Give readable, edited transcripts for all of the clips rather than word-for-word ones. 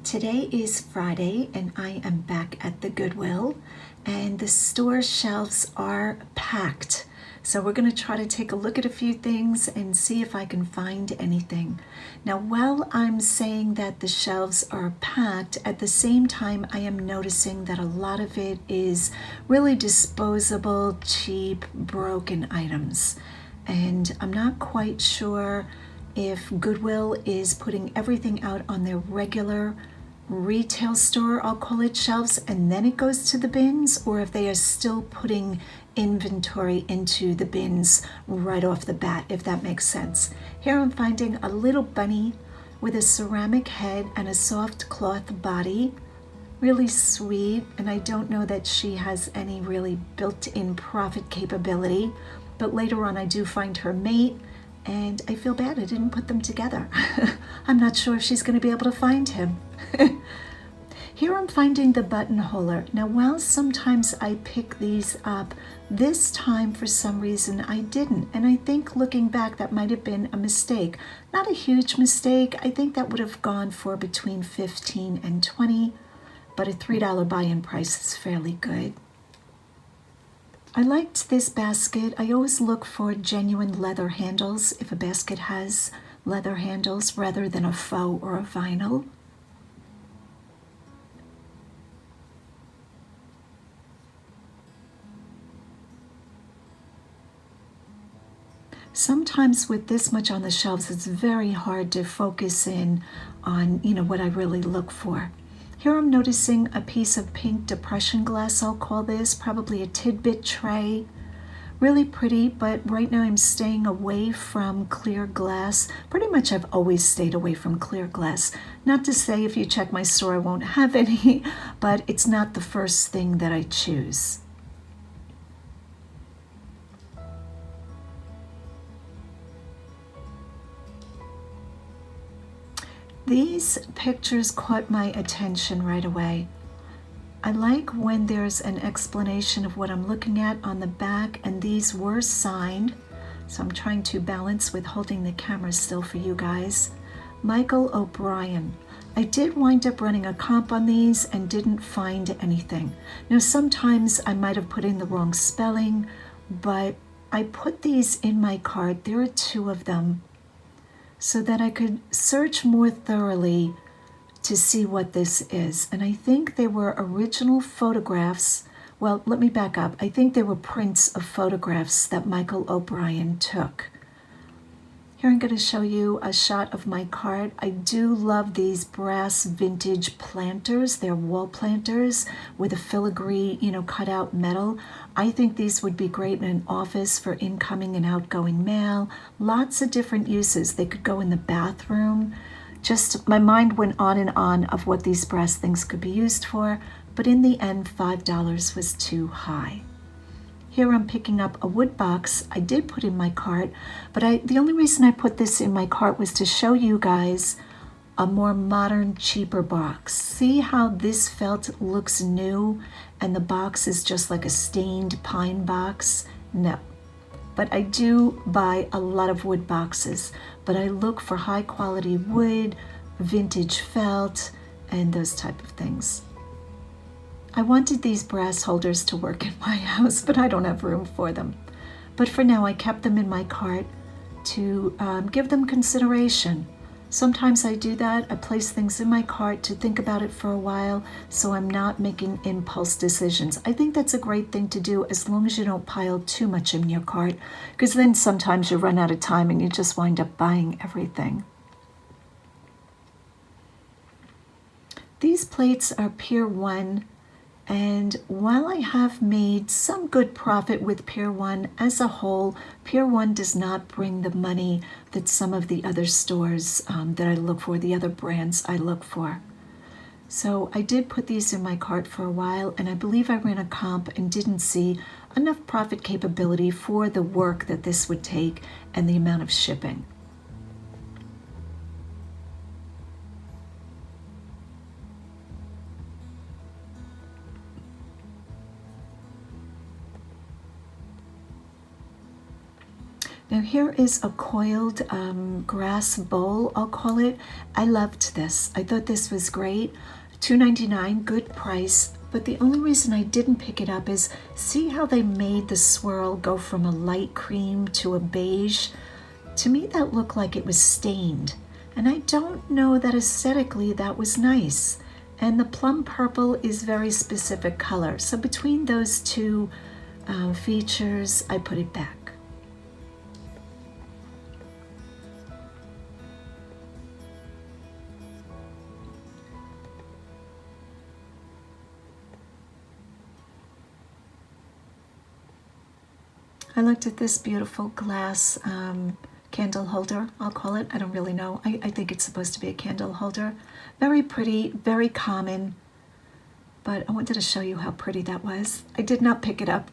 Today is Friday and I am back at the Goodwill and the store shelves are packed. So we're going to try to take a look at a few things and see if I can find anything. Now, while I'm saying that the shelves are packed, at the same time I am noticing that a lot of it is really disposable, cheap, broken items. And I'm not quite sure if Goodwill is putting everything out on their regular retail store, I'll call it, shelves, and then it goes to the bins, or if they are still putting inventory into the bins right off the bat, if that makes sense. Here I'm finding a little bunny with a ceramic head and a soft cloth body. Really sweet, and I don't know that she has any really built-in profit capability, but later on I do find her mate, and I feel bad I didn't put them together. I'm not sure if she's going to be able to find him. Here I'm finding the buttonholer. Now, while sometimes I pick these up, this time for some reason I didn't. And I think looking back, that might have been a mistake. Not a huge mistake. I think that would have gone for between $15 and $20, but a $3 buy-in price is fairly good. I liked this basket. I always look for genuine leather handles if a basket has leather handles rather than a faux or a vinyl. Sometimes with this much on the shelves, it's very hard to focus in on, what I really look for. Here I'm noticing a piece of pink depression glass, I'll call this, probably a tidbit tray. Really pretty, but right now I'm staying away from clear glass. Pretty much I've always stayed away from clear glass. Not to say if you check my store I won't have any, but it's not the first thing that I choose. These pictures caught my attention right away. I like when there's an explanation of what I'm looking at on the back, and these were signed, so I'm trying to balance with holding the camera still for you guys. Michael O'Brien. I did wind up running a comp on these and didn't find anything. Now, sometimes I might have put in the wrong spelling, but I put these in my cart. There are two of them, so that I could search more thoroughly to see what this is. And I think they were original photographs. Well, let me back up. I think they were prints of photographs that Michael O'Brien took. Here I'm going to show you a shot of my cart. I do love these brass vintage planters. They're wall planters with a filigree, cut out metal. I think these would be great in an office for incoming and outgoing mail. Lots of different uses. They could go in the bathroom. Just my mind went on of what these brass things could be used for, but in the end, $5 was too high. Here I'm picking up a wood box I did put in my cart, but the only reason I put this in my cart was to show you guys a more modern, cheaper box. See how this felt looks new and the box is just like a stained pine box? No. But I do buy a lot of wood boxes, but I look for high quality wood, vintage felt, and those type of things. I wanted these brass holders to work in my house, but I don't have room for them. But for now, I kept them in my cart to give them consideration. Sometimes I do that. I place things in my cart to think about it for a while, so I'm not making impulse decisions. I think that's a great thing to do as long as you don't pile too much in your cart, because then sometimes you run out of time and you just wind up buying everything. These plates are Pier 1. And while I have made some good profit with Pier 1 as a whole, Pier 1 does not bring the money that some of the other stores that I look for, the other brands I look for. So I did put these in my cart for a while, and I believe I ran a comp and didn't see enough profit capability for the work that this would take and the amount of shipping. Now here is a coiled grass bowl, I'll call it. I loved this. I thought this was great. $2.99, good price. But the only reason I didn't pick it up is, see how they made the swirl go from a light cream to a beige? To me that looked like it was stained. And I don't know that aesthetically that was nice. And the plum purple is very specific color. So between those two features, I put it back. I looked at this beautiful glass candle holder, I'll call it. I don't really know. I think it's supposed to be a candle holder. Very pretty, very common. But I wanted to show you how pretty that was. I did not pick it up.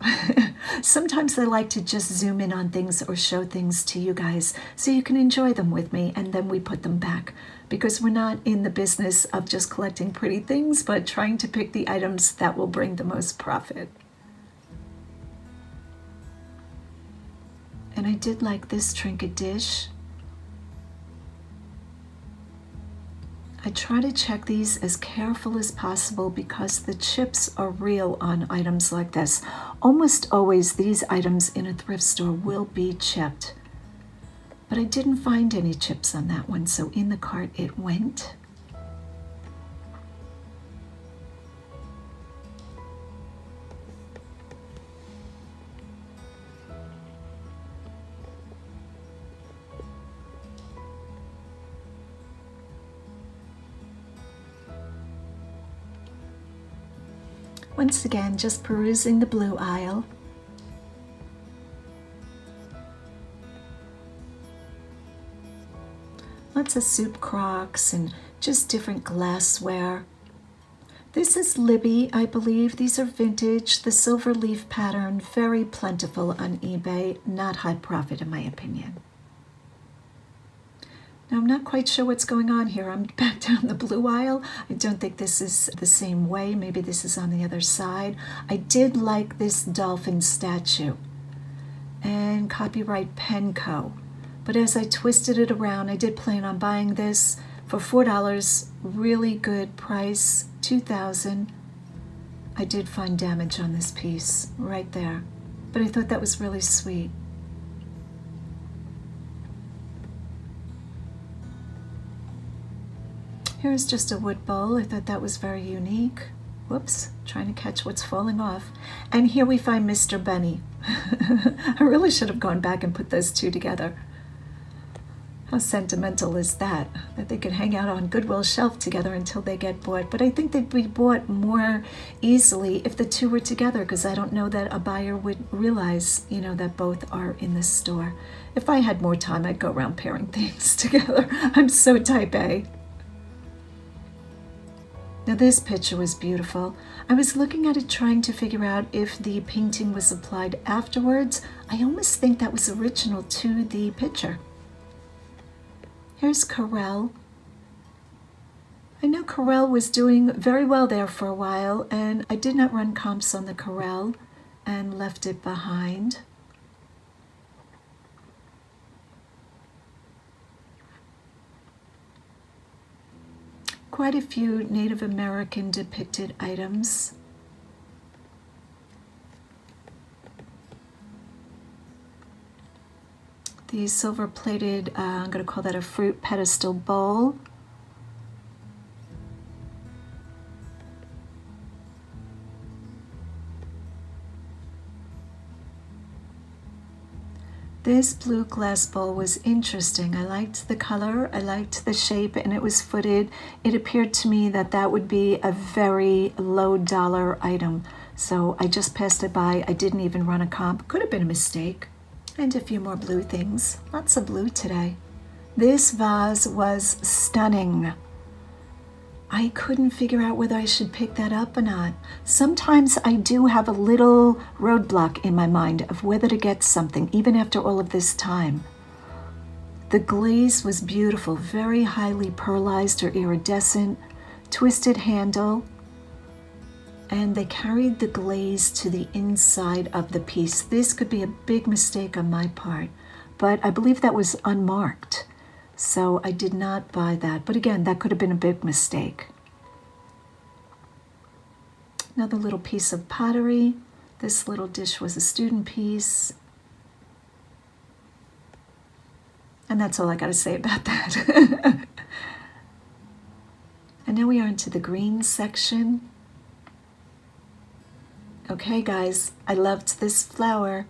Sometimes I like to just zoom in on things or show things to you guys so you can enjoy them with me, and then we put them back. Because we're not in the business of just collecting pretty things, but trying to pick the items that will bring the most profit. And I did like this trinket dish. I try to check these as careful as possible because the chips are real on items like this. Almost always these items in a thrift store will be chipped. But I didn't find any chips on that one, so in the cart it went. Once again, just perusing the blue aisle. Lots of soup crocks and just different glassware. This is Libby, I believe. These are vintage, the silver leaf pattern, very plentiful on eBay, not high profit in my opinion. Now I'm not quite sure what's going on here. I'm back down the blue aisle. I don't think this is the same way. Maybe this is on the other side. I did like this dolphin statue and copyright Penco. But as I twisted it around, I did plan on buying this for $4. Really good price, $2,000. I did find damage on this piece right there. But I thought that was really sweet. Here's just a wood bowl. I thought that was very unique. Whoops, trying to catch what's falling off. And here we find Mr. Bunny. I really should have gone back and put those two together. How sentimental is that? That they could hang out on Goodwill's shelf together until they get bought. But I think they'd be bought more easily if the two were together, because I don't know that a buyer would realize, that both are in this store. If I had more time, I'd go around pairing things together. I'm so type A. Now this picture was beautiful. I was looking at it trying to figure out if the painting was applied afterwards. I almost think that was original to the picture. Here's Corel. I know Corel was doing very well there for a while, and I did not run comps on the Corel and left it behind. Quite a few Native American depicted items. The silver plated, I'm going to call that a fruit pedestal bowl. This blue glass bowl was interesting. I liked the color, I liked the shape, and it was footed. It appeared to me that that would be a very low dollar item. So I just passed it by. I didn't even run a comp. Could have been a mistake. And a few more blue things. Lots of blue today. This vase was stunning. I couldn't figure out whether I should pick that up or not. Sometimes I do have a little roadblock in my mind of whether to get something, even after all of this time. The glaze was beautiful, very highly pearlized or iridescent, twisted handle, and they carried the glaze to the inside of the piece. This could be a big mistake on my part, but I believe that was unmarked. So I did not buy that. But again, that could have been a big mistake. Another little piece of pottery. This little dish was a student piece. And that's all I got to say about that. And now we are into the green section. Okay, guys, I loved this flower.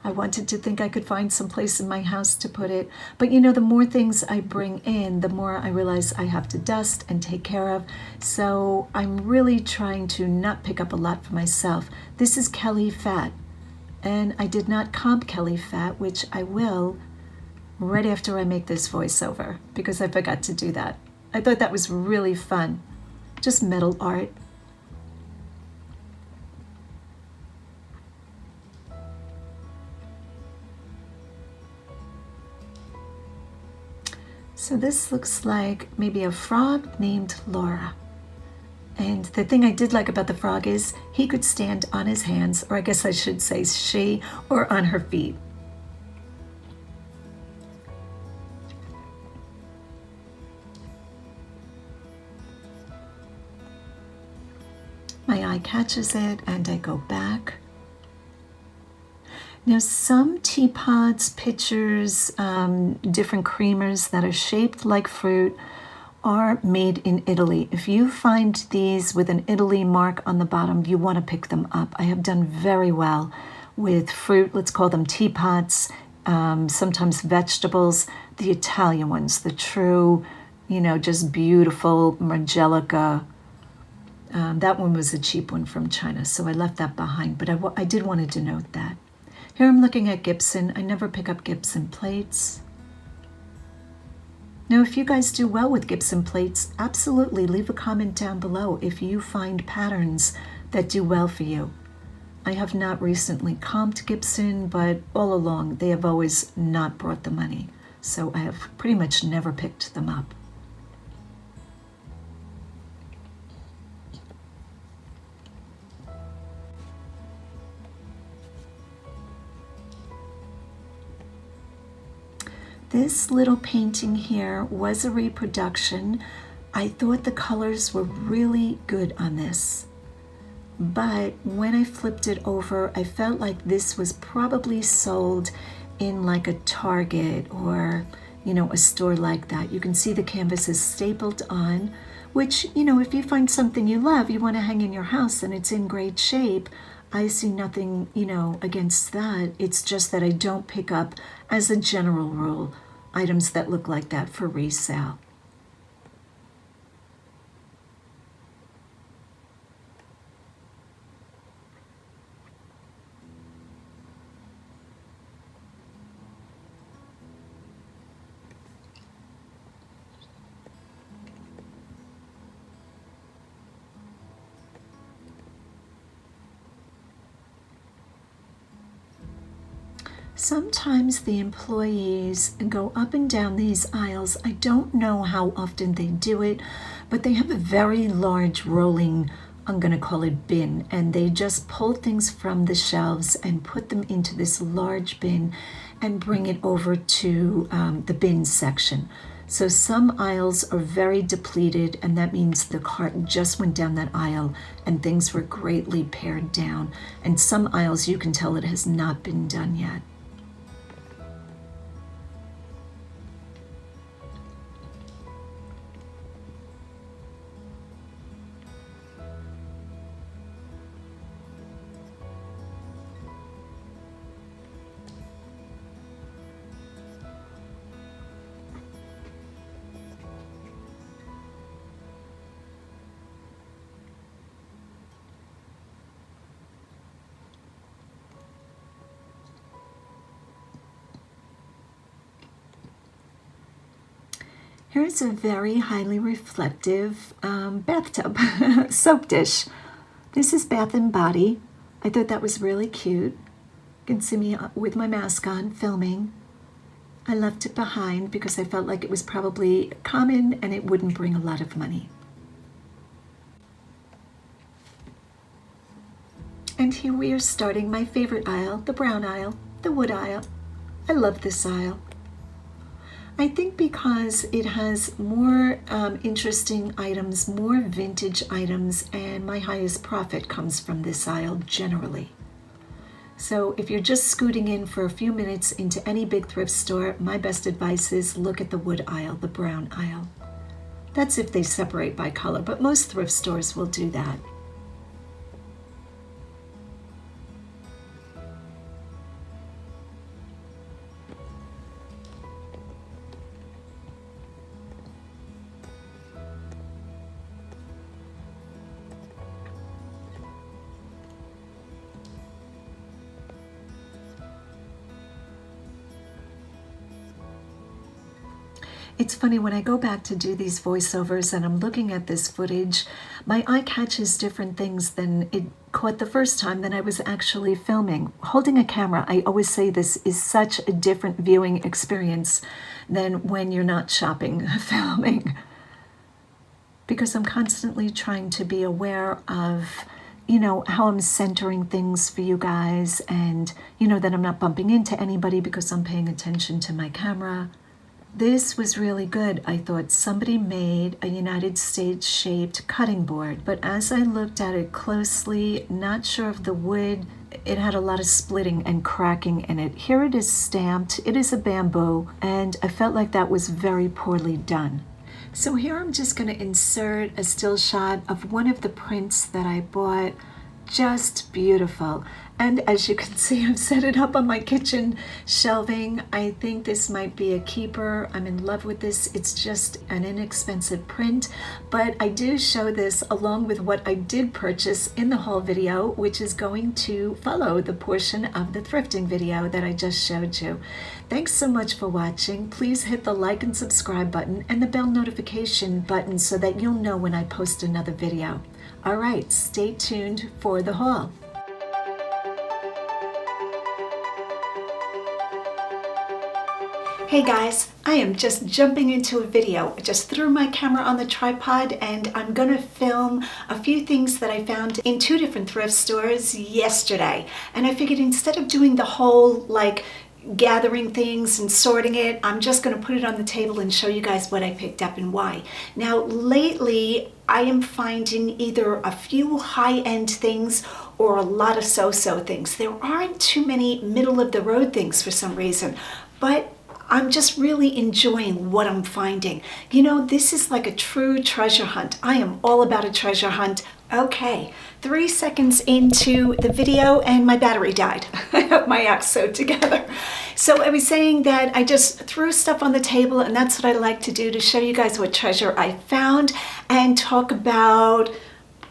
I wanted to think I could find some place in my house to put it. But you know, the more things I bring in, the more I realize I have to dust and take care of. So I'm really trying to not pick up a lot for myself. This is Kelly Fat. And I did not comp Kelly Fat, which I will right after I make this voiceover, because I forgot to do that. I thought that was really fun. Just metal art. So this looks like maybe a frog named Laura. And the thing I did like about the frog is he could stand on his hands, or I guess I should say she, or on her feet. My eye catches it and I go back. Now some teapots, pitchers, different creamers that are shaped like fruit are made in Italy. If you find these with an Italy mark on the bottom, you want to pick them up. I have done very well with fruit, let's call them teapots, sometimes vegetables, the Italian ones, the true, you know, just beautiful Margelica. That one was a cheap one from China, so I left that behind, but I did want to denote that. Here I'm looking at Gibson. I never pick up Gibson plates. Now, if you guys do well with Gibson plates, absolutely leave a comment down below if you find patterns that do well for you. I have not recently comped Gibson, but all along they have always not brought the money, so I have pretty much never picked them up. This little painting here was a reproduction. I thought the colors were really good on this. But when I flipped it over, I felt like this was probably sold in like a Target or, you know, a store like that. You can see the canvas is stapled on, which, you know, if you find something you love, you want to hang in your house and it's in great shape, I see nothing, you know, against that. It's just that I don't pick up, as a general rule, items that look like that for resale. Sometimes the employees go up and down these aisles. I don't know how often they do it, but they have a very large rolling, I'm going to call it bin, and they just pull things from the shelves and put them into this large bin and bring it over to the bin section. So some aisles are very depleted, and that means the cart just went down that aisle and things were greatly pared down. And some aisles you can tell it has not been done yet. Here's a very highly reflective bathtub soap dish. This is Bath and Body. I thought that was really cute. You can see me with my mask on filming. I left it behind because I felt like it was probably common and it wouldn't bring a lot of money. And here we are starting my favorite aisle, the brown aisle, the wood aisle. I love this aisle. I think because it has more interesting items, more vintage items, and my highest profit comes from this aisle generally. So if you're just scooting in for a few minutes into any big thrift store, my best advice is look at the wood aisle, the brown aisle. That's if they separate by color, but most thrift stores will do that. It's funny, when I go back to do these voiceovers and I'm looking at this footage, my eye catches different things than it caught the first time than I was actually filming. Holding a camera, I always say this, is such a different viewing experience than when you're not shopping, filming. Because I'm constantly trying to be aware of, you know, how I'm centering things for you guys, and, you know, that I'm not bumping into anybody because I'm paying attention to my camera. This was really good. I thought somebody made a United States shaped cutting board, but as I looked at it closely, not sure of the wood, it had a lot of splitting and cracking in it. Here it is stamped, it is a bamboo, and I felt like that was very poorly done. So here I'm just going to insert a still shot of one of the prints that I bought. Just beautiful. And as you can see, I've set it up on my kitchen shelving. I think this might be a keeper. I'm in love with this. It's just an inexpensive print, but I do show this along with what I did purchase in the haul video, which is going to follow the portion of the thrifting video that I just showed you. Thanks so much for watching. Please hit the like and subscribe button and the bell notification button so that you'll know when I post another video. All right, stay tuned for the haul. Hey guys, I am just jumping into a video. I just threw my camera on the tripod and I'm gonna film a few things that I found in 2 different thrift stores yesterday. And I figured instead of doing the whole gathering things and sorting it, I'm just going to put it on the table and show you guys what I picked up and why. Now lately I am finding either a few high-end things or a lot of so-so things. There aren't too many middle-of-the-road things for some reason, but I'm just really enjoying what I'm finding. You know, this is like a true treasure hunt. I am all about a treasure hunt. Okay, 3 seconds into the video and my battery died. I have my act sewed together. So I was saying that I just threw stuff on the table, and that's what I like to do, to show you guys what treasure I found and talk about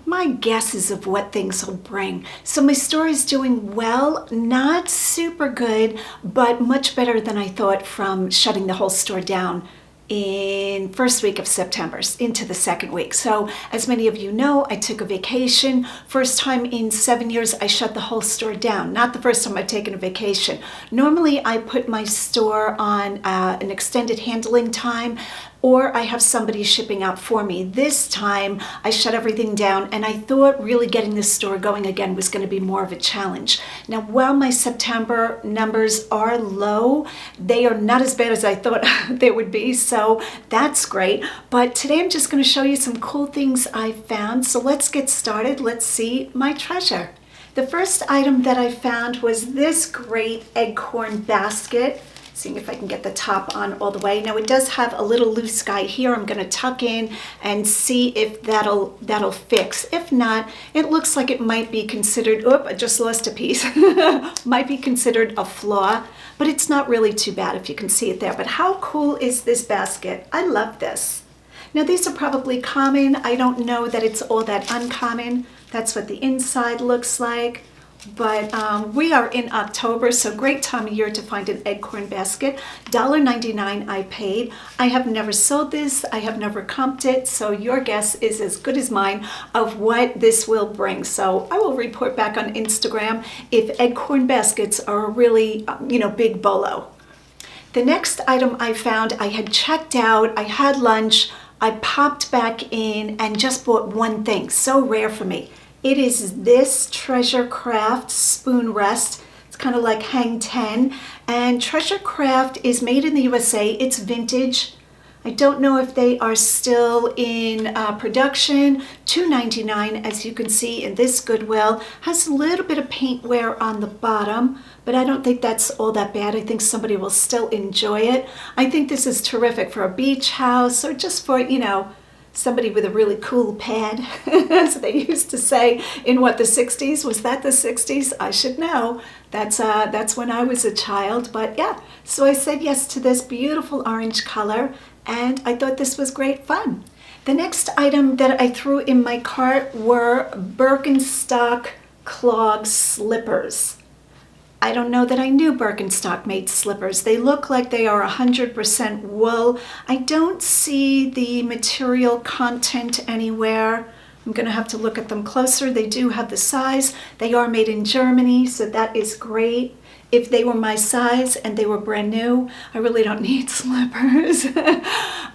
my guesses of what things will bring. So my store is doing well, not super good, but much better than I thought from shutting the whole store down in first week of September into the second week. So as many of you know, I took a vacation. First time in 7 years I shut the whole store down. Not the first time I've taken a vacation. Normally I put my store on an extended handling time, or I have somebody shipping out for me. This time I shut everything down, and I thought really getting this store going again was going to be more of a challenge. Now, while my September numbers are low, they are not as bad as I thought they would be, so that's great. But today I'm just going to show you some cool things I found. So let's get started. Let's see my treasure. The first item that I found was this great acorn basket. Seeing if I can get the top on all the way. Now it does have a little loose guy here. I'm going to tuck in and see if that'll fix. If not, it looks like it might be considered, I just lost a piece. Might be considered a flaw, but it's not really too bad if you can see it there. But how cool is this basket? I love this. Now these are probably common. I don't know that it's all that uncommon. That's what the inside looks like. But we are in October, so great time of year to find an acorn basket. $1.99 I paid. I have never sold this. I have never comped it, so your guess is as good as mine of what this will bring. So I will report back on Instagram if acorn baskets are a really, big bolo. The next item I found, I had checked out, I had lunch, I popped back in and just bought one thing, so rare for me. It is this Treasure Craft spoon rest. It's kind of like hang 10. And Treasure Craft is made in the USA. It's vintage. I don't know if they are still in production. $2.99, as you can see in this Goodwill. Has a little bit of paint wear on the bottom, but I don't think that's all that bad. I think somebody will still enjoy it. I think this is terrific for a beach house or just for, you know, somebody with a really cool pad, as they used to say in what, the 60s? Was that the 60s? I should know. That's when I was a child, but yeah. So I said yes to this beautiful orange color, and I thought this was great fun. The next item that I threw in my cart were Birkenstock clog slippers. I don't know that I knew Birkenstock made slippers. They look like they are 100% wool. I don't see the material content anywhere. I'm going to have to look at them closer. They do have the size. They are made in Germany, so that is great. If they were my size and they were brand new, I really don't need slippers.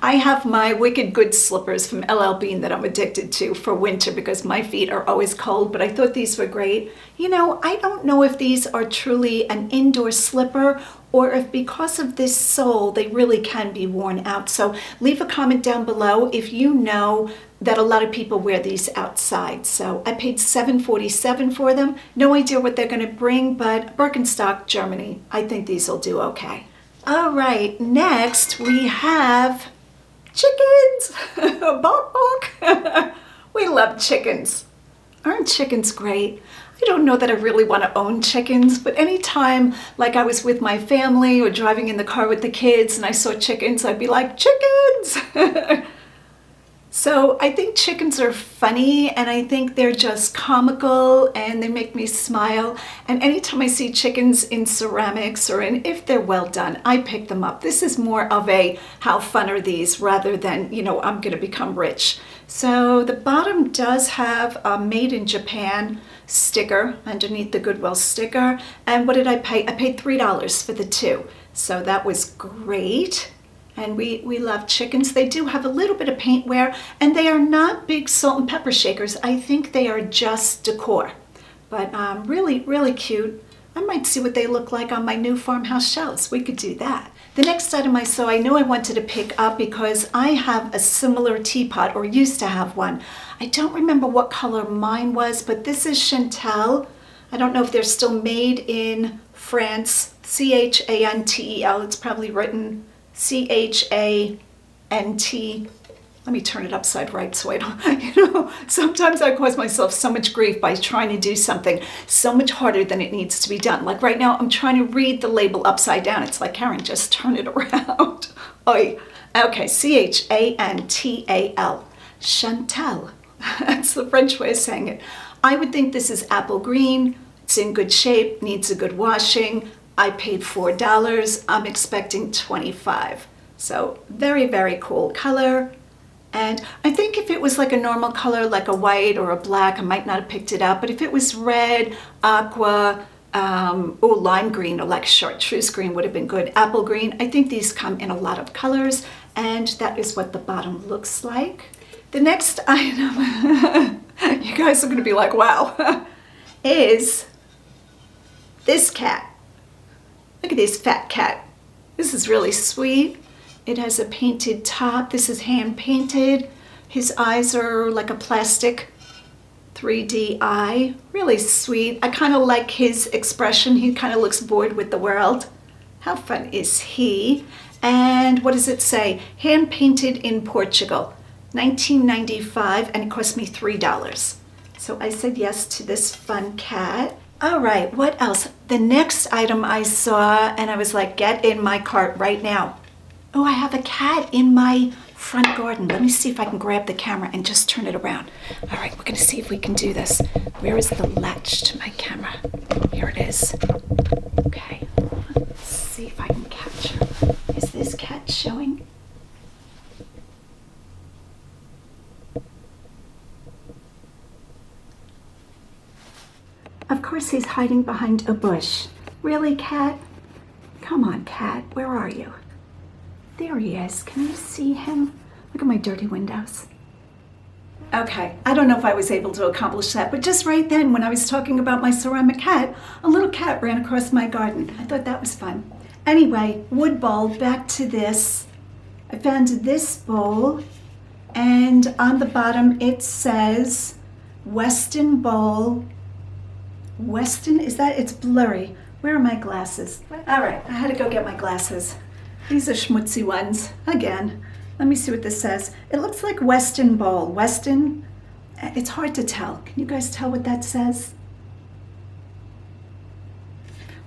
I have my Wicked Good slippers from LL Bean that I'm addicted to for winter because my feet are always cold, but I thought these were great. You know, I don't know if these are truly an indoor slipper or if because of this sole, they really can be worn out. So leave a comment down below if you know that a lot of people wear these outside. So I paid $7.47 for them. No idea what they're gonna bring, but Birkenstock, Germany. I think these will do okay. All right, next we have chickens. Bark, bark. We love chickens. Aren't chickens great? I don't know that I really want to own chickens, but anytime like I was with my family or driving in the car with the kids and I saw chickens, I'd be like, chickens! So I think chickens are funny, and I think they're just comical and they make me smile. And anytime I see chickens in ceramics or if they're well done, I pick them up. This is more of a how fun are these rather than, you know, I'm going to become rich. So the bottom does have a made in Japan sticker underneath the Goodwill sticker. And what did I pay? I paid $3 for the two. So that was great. And we love chickens. They do have a little bit of paint wear, and they are not big salt and pepper shakers. I think they are just decor, but really, really cute. I might see what they look like on my new farmhouse shelves. We could do that. The next item I saw, I knew I wanted to pick up because I have a similar teapot, or used to have one. I don't remember what color mine was, but this is Chantel. I don't know if they're still made in France. C-H-A-N-T-E-L. It's probably written C-H-A-N-T. Let me turn it upside right so I don't, you know, sometimes I cause myself so much grief by trying to do something so much harder than it needs to be done. Like right now, I'm trying to read the label upside down. It's like, Karen, just turn it around. Oy. Okay, C-H-A-N-T-A-L. Chantel. That's the French way of saying it. I would think this is apple green. It's in good shape, needs a good washing. I paid $4. I'm expecting $25. So very, very cool color. And I think if it was like a normal color, like a white or a black, I might not have picked it up. But if it was red, aqua, lime green, or like chartreuse green would have been good. Apple green, I think these come in a lot of colors. And that is what the bottom looks like. The next item, you guys are going to be like, wow, is this cat. Look at this fat cat. This is really sweet. It has a painted top. This is hand painted. His eyes are like a plastic 3D eye. Really sweet. I kind of like his expression. He kind of looks bored with the world. How fun is he? And what does it say? Hand painted in Portugal. $19.95, and it cost me $3. So I said yes to this fun cat. All right, what else? The next item I saw, and I was like, get in my cart right now. Oh, I have a cat in my front garden. Let me see if I can grab the camera and just turn it around. All right, we're gonna see if we can do this. Where is the latch to my camera? Here it is. Okay, let's see if I can capture. Is this cat showing? Of course he's hiding behind a bush. Really, cat? Come on, cat, where are you? There he is. Can you see him? Look at my dirty windows. Okay, I don't know if I was able to accomplish that, but just right then when I was talking about my ceramic cat, a little cat ran across my garden. I thought that was fun. Anyway, wood bowl, back to this. I found this bowl, and on the bottom it says Weston bowl. Weston, is that? It's blurry. Where are my glasses? All right, I had to go get my glasses. These are schmutzy ones. Again, let me see what this says. It looks like Weston bowl. Weston, it's hard to tell. Can you guys tell what that says?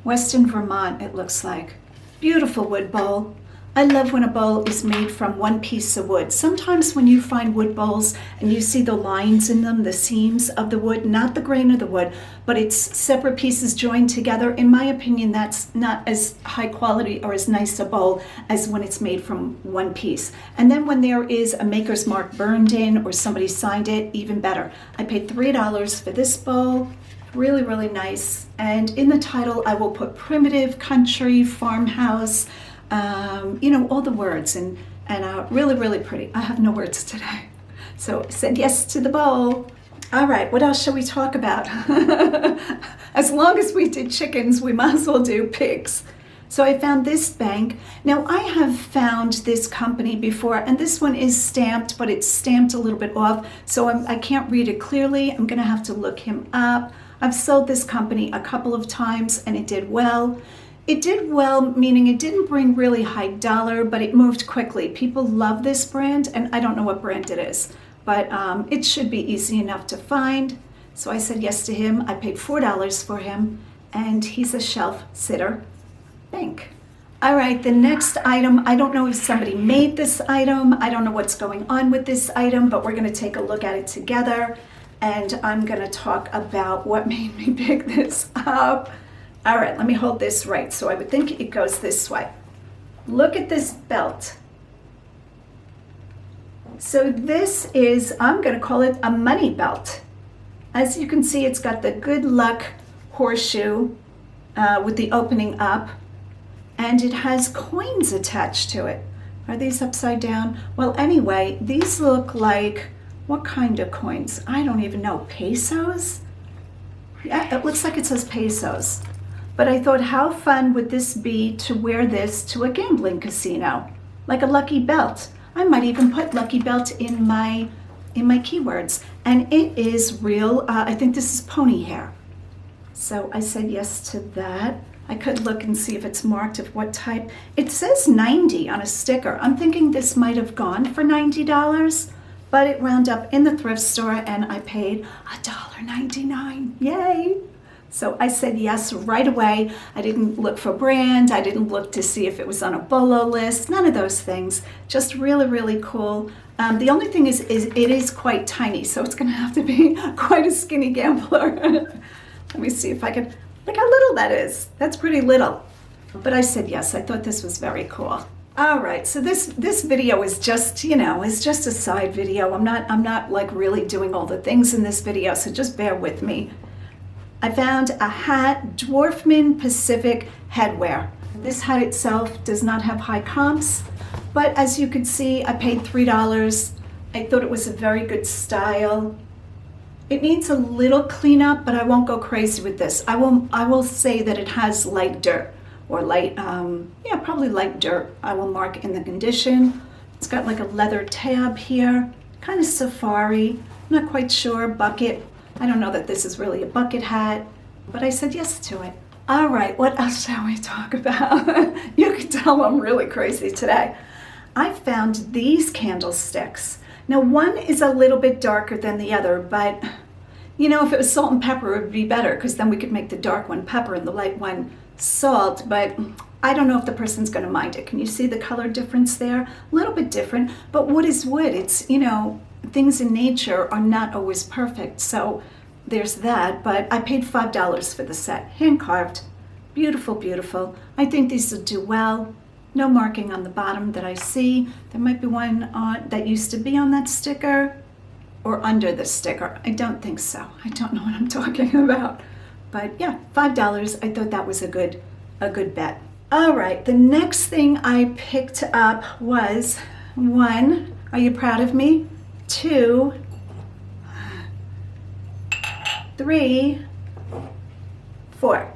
Weston, Vermont, it looks like. Beautiful wood bowl. I love when a bowl is made from one piece of wood. Sometimes when you find wood bowls and you see the lines in them, the seams of the wood, not the grain of the wood, but it's separate pieces joined together, in my opinion, that's not as high quality or as nice a bowl as when it's made from one piece. And then when there is a maker's mark burned in or somebody signed it, even better. I paid $3 for this bowl. Really, really nice. And in the title, I will put primitive, country, farmhouse, you know, all the words, and really, really pretty. I have no words today. So I said yes to the bowl. All right, what else shall we talk about? As long as we did chickens, we might as well do pigs. So I found this bank. Now I have found this company before, and this one is stamped, but it's stamped a little bit off, so I can't read it clearly. I'm gonna have to look him up. I've sold this company a couple of times and it did well. It did well, meaning it didn't bring really high dollar, but it moved quickly. People love this brand, and I don't know what brand it is, but it should be easy enough to find. So I said yes to him. I paid $4 for him, and he's a shelf sitter bank. All right, the next item, I don't know if somebody made this item. I don't know what's going on with this item, but we're gonna take a look at it together, and I'm gonna talk about what made me pick this up. All right, let me hold this right. So I would think it goes this way. Look at this belt. So this is, I'm gonna call it a money belt. As you can see, it's got the good luck horseshoe with the opening up, and it has coins attached to it. Are these upside down? Well, anyway, these look like, what kind of coins? I don't even know, pesos? Yeah, it looks like it says pesos. But I thought, how fun would this be to wear this to a gambling casino, like a lucky belt? I might even put lucky belt in my keywords. And it is real, I think this is pony hair. So I said yes to that. I could look and see if it's marked of what type. It says 90 on a sticker. I'm thinking this might have gone for $90, but it wound up in the thrift store and I paid $1.99. Yay! So I said yes right away. I didn't look for brand. I didn't look to see if it was on a BOLO list. None of those things. Just really, really cool. The only thing is it is quite tiny, so it's gonna have to be quite a skinny gambler. Let me see if I can, look how little that is. That's pretty little. But I said yes, I thought this was very cool. All right, so this video is just, you know, is just a side video. I'm not like really doing all the things in this video, so just bear with me. I found a hat, Dwarfman Pacific headwear. This hat itself does not have high comps, but as you can see, I paid $3. I thought it was a very good style. It needs a little cleanup, but I won't go crazy with this. I will say that it has light dirt, or light, yeah, probably light dirt. I will mark in the condition. It's got like a leather tab here, kind of safari, I'm not quite sure, bucket. I don't know that this is really a bucket hat, but I said yes to it. All right, what else shall we talk about? You can tell I'm really crazy today. I found these candlesticks. Now one is a little bit darker than the other, but you know, if it was salt and pepper, it would be better because then we could make the dark one pepper and the light one salt, but I don't know if the person's gonna mind it. Can you see the color difference there? A little bit different, but wood is wood. It's, you know, things in nature are not always perfect, so there's that. But I paid $5 for the set, hand carved, beautiful, beautiful. I think these will do well. No marking on the bottom that I see. There might be one on that used to be on that sticker or under the sticker. I don't think so. I don't know what I'm talking about. But yeah, $5. I thought that was a good bet. All right, the next thing I picked up was, one, are you proud of me? Two, 3, 4.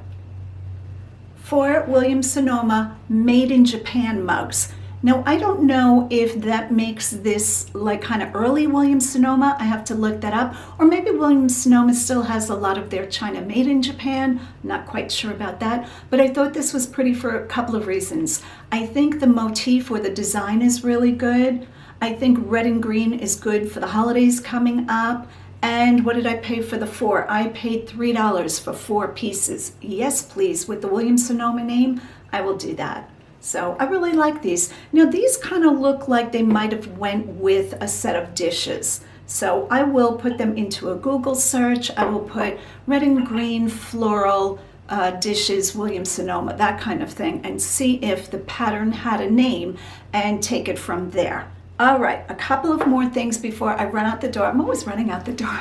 4 Williams-Sonoma made in Japan mugs. Now, I don't know if that makes this like kind of early Williams-Sonoma. I have to look that up. Or maybe Williams-Sonoma still has a lot of their china made in Japan. Not quite sure about that. But I thought this was pretty for a couple of reasons. I think the motif or the design is really good. I think red and green is good for the holidays coming up. And what did I pay for the 4? I paid $3 for 4 pieces. Yes, please, with the Williams-Sonoma name, I will do that. So I really like these. Now these kind of look like they might have went with a set of dishes. So I will put them into a Google search. I will put red and green floral dishes, Williams-Sonoma, that kind of thing, and see if the pattern had a name and take it from there. All right, a couple of more things before I run out the door. I'm always running out the door.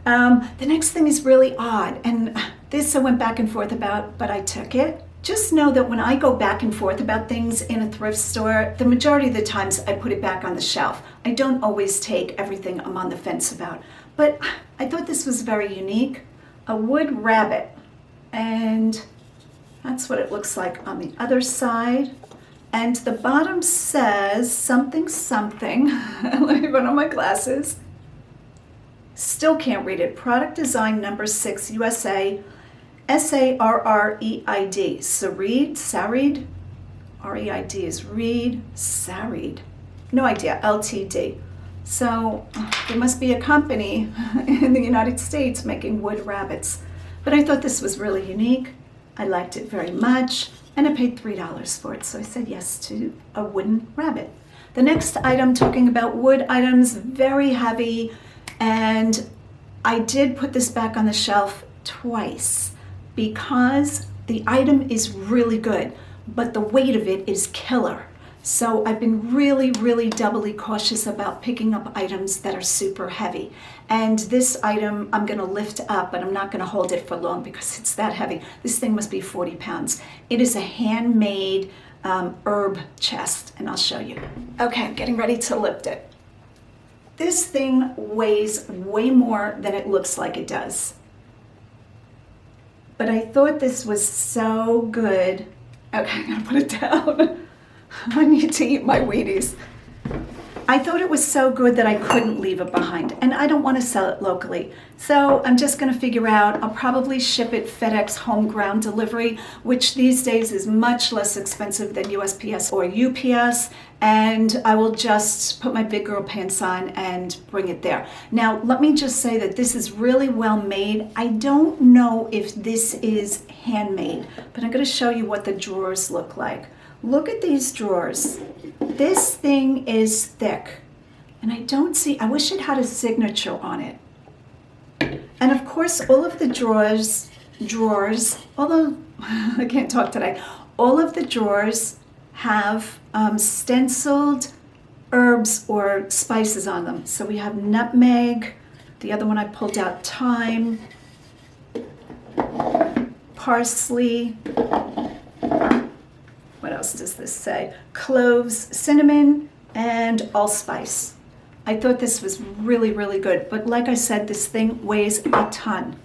The next thing is really odd, and this I went back and forth about, but I took it. Just know that when I go back and forth about things in a thrift store, the majority of the times I put it back on the shelf. I don't always take everything I'm on the fence about. But I thought this was very unique. A wood rabbit. And that's what it looks like on the other side. And the bottom says something, something. Let me put on my glasses. Still can't read it. Product design number 6, USA. S-A-R-R-E-I-D, Sareed, R-E-I-D is reed, Sareed, no idea, Ltd. So there must be a company in the United States making wood rabbits. But I thought this was really unique. I liked it very much, and I paid $3 for it, so I said yes to a wooden rabbit. The next item, talking about wood items, very heavy, and I did put this back on the shelf twice, because the item is really good, but the weight of it is killer. So I've been really, really doubly cautious about picking up items that are super heavy. And this item I'm gonna lift up, but I'm not gonna hold it for long because it's that heavy. This thing must be 40 pounds. It is a handmade herb chest, and I'll show you. Okay, I'm getting ready to lift it. This thing weighs way more than it looks like it does. But I thought this was so good. Okay, I'm gonna put it down. I need to eat my Wheaties. I thought it was so good that I couldn't leave it behind, and I don't want to sell it locally. So I'm just gonna figure out, I'll probably ship it FedEx home ground delivery, which these days is much less expensive than USPS or UPS, and I will just put my big girl pants on and bring it there. Now, let me just say that this is really well made. I don't know if this is handmade, but I'm gonna show you what the drawers look like. Look at these drawers. This thing is thick, and I wish it had a signature on it. And of course, all of the drawers, although I can't talk today, all of the drawers have stenciled herbs or spices on them. So we have nutmeg, the other one I pulled out, thyme, parsley, what else does this say? Cloves, cinnamon, and allspice. I thought this was really, really good. But like I said, this thing weighs a ton.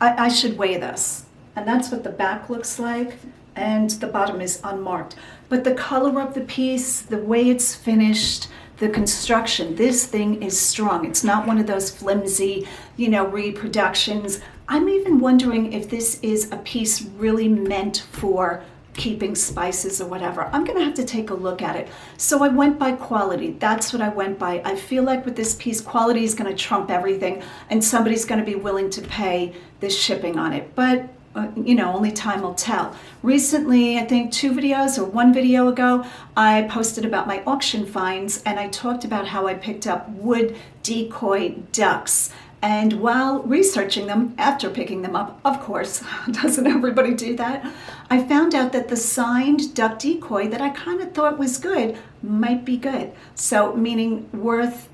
I should weigh this. And that's what the back looks like. And the bottom is unmarked. But the color of the piece, the way it's finished, the construction, this thing is strong. It's not one of those flimsy, reproductions. I'm even wondering if this is a piece really meant for keeping spices or whatever. I'm gonna have to take a look at it. So I went by quality. That's what I went by. I feel like with this piece, quality is gonna trump everything, and somebody's gonna be willing to pay the shipping on it. But only time will tell. Recently, I think 2 videos or 1 video ago, I posted about my auction finds, and I talked about how I picked up wood decoy ducks. And while researching them, after picking them up, of course, doesn't everybody do that? I found out that the signed duck decoy that I kind of thought was good might be good. So meaning worth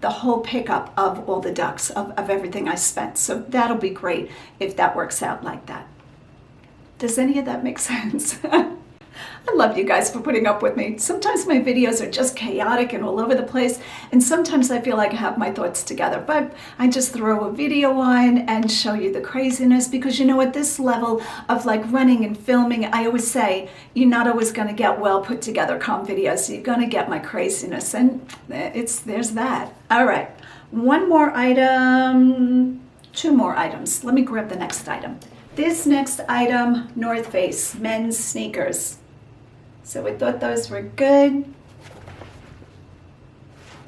the whole pickup of all the ducks, of everything I spent. So that'll be great if that works out like that. Does any of that make sense? I love you guys for putting up with me. Sometimes my videos are just chaotic and all over the place, and sometimes I feel like I have my thoughts together, but I just throw a video on and show you the craziness, because you know, at this level of like running and filming, I always say, you're not always going to get well put together calm videos. You're going to get my craziness, and there's that. All right, one more item, two more items. Let me grab the next item. This next item, North Face men's sneakers. So we thought those were good.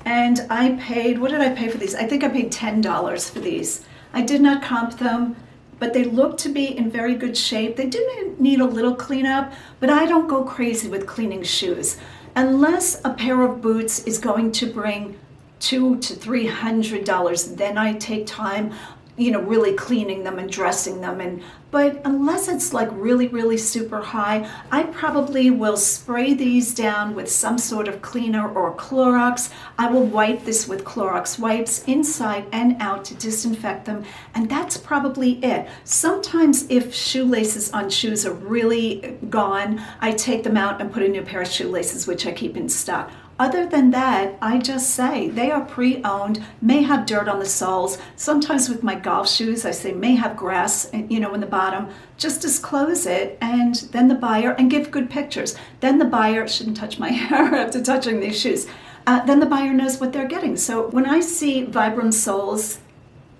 And I paid, what did I pay for these? I think I paid $10 for these. I did not comp them, but they look to be in very good shape. They did need a little cleanup, but I don't go crazy with cleaning shoes. Unless a pair of boots is going to bring $200 to $300, then I take time, you know, really cleaning them and dressing them. But unless it's like really, really super high, I probably will spray these down with some sort of cleaner or Clorox. I will wipe this with Clorox wipes inside and out to disinfect them, and that's probably it. Sometimes if shoelaces on shoes are really gone, I take them out and put a new pair of shoelaces, which I keep in stock. Other than that, I just say they are pre-owned, may have dirt on the soles. Sometimes with my golf shoes, I say may have grass, you know, in the bottom. Just disclose it, and then the buyer, and give good pictures. Then the buyer, shouldn't touch my hair after touching these shoes. Then the buyer knows what they're getting. So when I see Vibram soles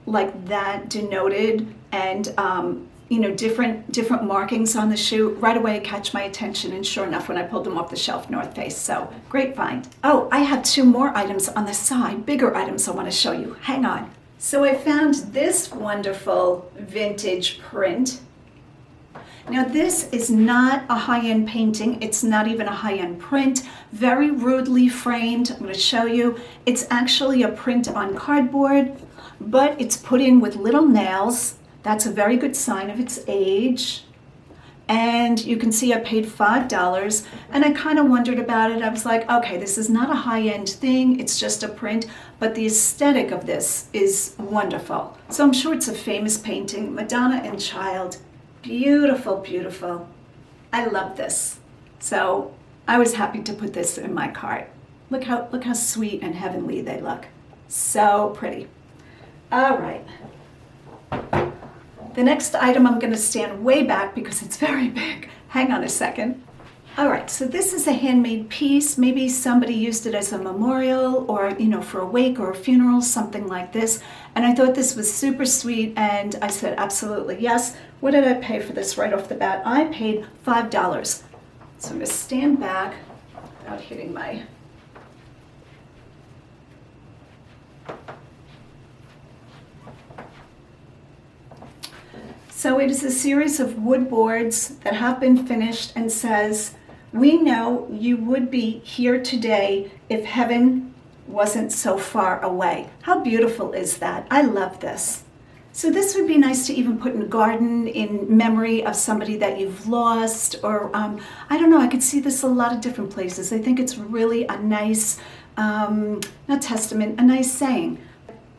like that denoted, and you know, different markings on the shoe, right away catch my attention, and sure enough, when I pulled them off the shelf, North Face. So great find. Oh, I have two more items on the side, bigger items I want to show you. Hang on. So I found this wonderful vintage print. Now this is not a high-end painting, it's not even a high-end print, very rudely framed. I'm going to show you. It's actually a print on cardboard, but it's put in with little nails. That's a very good sign of its age. And you can see I paid $5, and I kind of wondered about it. I was like, okay, this is not a high-end thing, it's just a print, but the aesthetic of this is wonderful. So I'm sure it's a famous painting, Madonna and Child. Beautiful, beautiful. I love this. So I was happy to put this in my cart. Look how sweet and heavenly they look. So pretty. All right. The next item, I'm going to stand way back because it's very big. Hang on a second. All right, so this is a handmade piece. Maybe somebody used it as a memorial, or, you know, for a wake or a funeral, something like this. And I thought this was super sweet, and I said, absolutely, yes. What did I pay for this right off the bat? I paid $5. So I'm going to stand back without hitting my... So it is a series of wood boards that have been finished, and says, we know you would be here today if heaven wasn't so far away. How beautiful is that? I love this. So this would be nice to even put in a garden in memory of somebody that you've lost, or I don't know, I could see this a lot of different places. I think it's really a nice, not testament, a nice saying.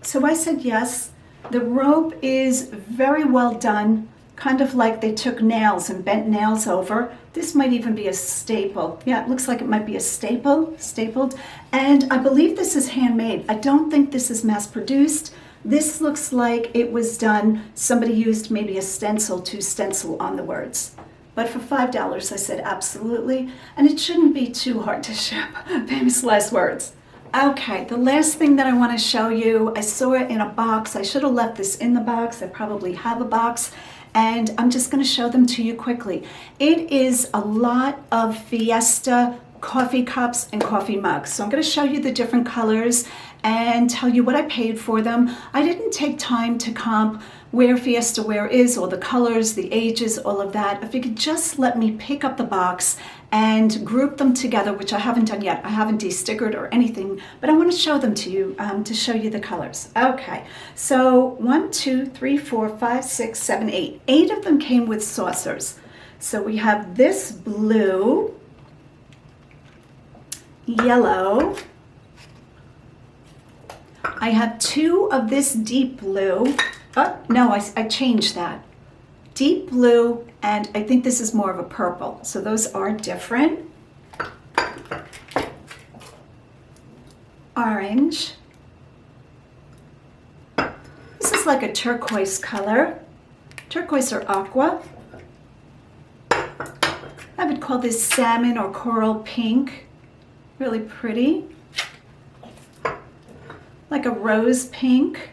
So I said yes. The rope is very well done, kind of like they took nails and bent nails over. This might even be a staple. Yeah, it looks like it might be a stapled. And I believe this is handmade. I don't think this is mass produced. This looks like it was done, somebody used maybe a stencil to stencil on the words. But for $5, I said absolutely, and it shouldn't be too hard to ship. Famous last words. Okay, the last thing that I want to show you, I saw it in a box. I should have left this in the box. I probably have a box, and I'm just going to show them to you quickly. It is a lot of Fiesta coffee cups and coffee mugs. So I'm going to show you the different colors and tell you what I paid for them. I didn't take time to comp where Fiesta ware is, all the colors, the ages, all of that. If you could just let me pick up the box and group them together, which I haven't done yet. I haven't de-stickered or anything, but I want to show them to you, to show you the colors. Okay, so 1, 2, 3, 4, 5, 6, 7, 8. 8 of them came with saucers. So we have this blue, yellow. I have 2 of this deep blue. Oh, no, I changed that. deep blue, and I think this is more of a purple. So those are different. Orange. This is like a turquoise color. Turquoise or aqua. I would call this salmon or coral pink. Really pretty. Like a rose pink.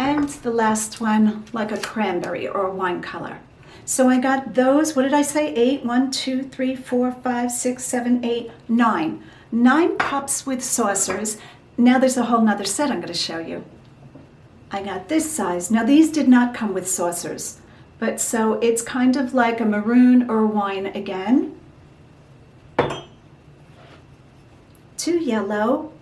And the last one, like a cranberry or a wine color. So I got those, what did I say? 8, 1, 2, 3, 4, 5, 6, 7, 8, 9. 9 cups with saucers. Now there's a whole nother set I'm going to show you. I got this size. Now these did not come with saucers, but so it's kind of like a maroon or wine again. 2 yellow.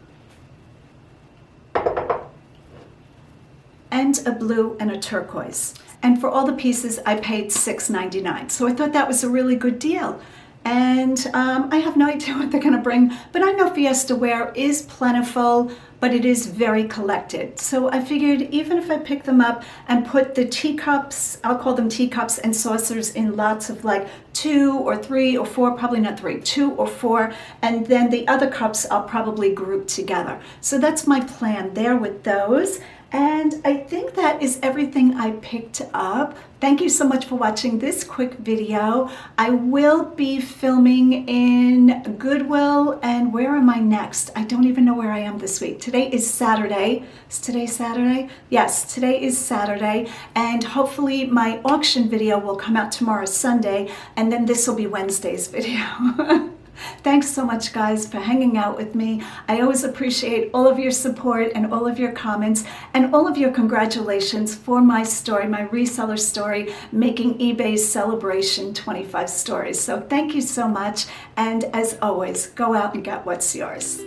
And a blue and a turquoise. And for all the pieces, I paid $6.99. So I thought that was a really good deal. And I have no idea what they're going to bring, but I know Fiesta wear is plentiful, but it is very collected. So I figured even if I pick them up and put the teacups, I'll call them teacups and saucers in lots of like 2 or 3 or 4, probably not 3, 2 or 4, and then the other cups I'll probably group together. So that's my plan there with those. And I think that is everything I picked up. Thank you so much for watching this quick video. I will be filming in Goodwill, and where am I next? I don't even know where I am this week. Today is Saturday. Is today Saturday? Yes, today is Saturday, and hopefully my auction video will come out tomorrow, Sunday, and then this will be Wednesday's video. Thanks so much, guys, for hanging out with me. I always appreciate all of your support and all of your comments and all of your congratulations for my story, my reseller story, making eBay's Sellerbration 25 stories. So thank you so much. And as always, go out and get what's yours.